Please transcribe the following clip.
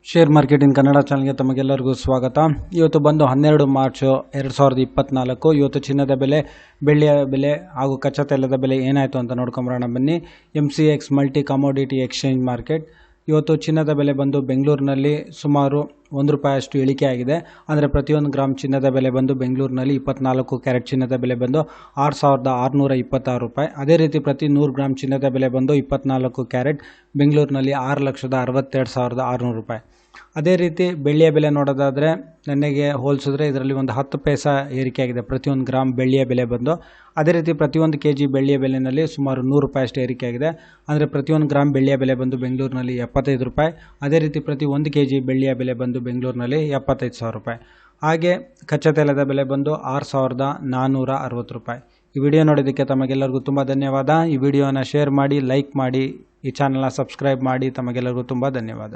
Share market in Kannada ಚಾನಲ್ಗೆ ತಮಗೆಲ್ಲರಿಗೂ ಸ್ವಾಗತ. ಇವತ್ತು ಬಂದು 12 ಮಾರ್ಚ್ 2024. ಇವತ್ತು ಚಿನ್ನದ ಬೆಲೆ, ಬೆಳ್ಳಿಯ ಬೆಲೆ ಹಾಗೂ ಕಚ್ಚಾ ತೈಲದ ಬೆಲೆ ಏನಾಯಿತು ಅಂತ ನೋಡ್ಕೊಂಬರೋಣ ಬನ್ನಿ. MCX multi commodity exchange market. ಇವತ್ತು ಚಿನ್ನದ ಬೆಲೆ ಬಂದು ಬೆಂಗಳೂರಿನಲ್ಲಿ ಸುಮಾರು ₹1 ಅಷ್ಟು ಇಳಿಕೆ ಆಗಿದೆ. ಅಂದರೆ ಪ್ರತಿಯೊಂದು ಗ್ರಾಮ್ ಚಿನ್ನದ ಬೆಲೆ ಬಂದು ಬೆಂಗಳೂರಿನಲ್ಲಿ 24 ಕ್ಯಾರೆಟ್ ಚಿನ್ನದ ಬೆಲೆ ಬಂದು ₹6,626. ಅದೇ ರೀತಿ ಪ್ರತಿ 100 ಗ್ರಾಮ್ ಚಿನ್ನದ ಬೆಲೆ ಬಂದು 24 ಕ್ಯಾರೆಟ್ ಬೆಂಗಳೂರಿನಲ್ಲಿ ₹6,62,600. ಅದೇ ರೀತಿ ಬೆಳ್ಳಿಯ ಬೆಲೆ ನೋಡೋದಾದರೆ ನೆನ್ನೆಗೆ ಹೋಲಿಸಿದ್ರೆ ಇದರಲ್ಲಿ ಒಂದು 10 ಪೈಸಾ ಏರಿಕೆಯಾಗಿದೆ ಪ್ರತಿಯೊಂದು ಗ್ರಾಮ್ ಬೆಳ್ಳಿಯ ಬೆಲೆ ಬಂದು. ಅದೇ ರೀತಿ ಪ್ರತಿಯೊಂದು kg ಬೆಳ್ಳಿಯ ಬೆಲೆಯಲ್ಲಿ ಸುಮಾರು ₹100 ಅಷ್ಟು ಏರಿಕೆಯಾಗಿದೆ. ಅಂದರೆ ಪ್ರತಿಯೊಂದು ಗ್ರಾಮ್ ಬೆಳ್ಳಿಯ ಬೆಲೆ ಬಂದು ಬೆಂಗಳೂರಿನಲ್ಲಿ ₹75. ಅದೇ ರೀತಿ ಪ್ರತಿ 1 kg ಬೆಳ್ಳಿಯ ಬೆಲೆ ಬಂದು ಬೆಂಗಳೂರಿನಲ್ಲಿ ₹75,000. ಹಾಗೆ ಕಚ್ಚಾ ತೈಲದ ಬೆಲೆ ಬಂದು ₹6,460. ಈ ವಿಡಿಯೋ ನೋಡೋದಕ್ಕೆ ತಮಗೆಲ್ಲರಿಗೂ ತುಂಬ ಧನ್ಯವಾದ. ಈ ವಿಡಿಯೋನ ಶೇರ್ ಮಾಡಿ, ಲೈಕ್ ಮಾಡಿ, ಈ ಚಾನಲ್ನ ಸಬ್ಸ್ಕ್ರೈಬ್ ಮಾಡಿ. ತಮಗೆಲ್ಲರಿಗೂ ತುಂಬ ಧನ್ಯವಾದ.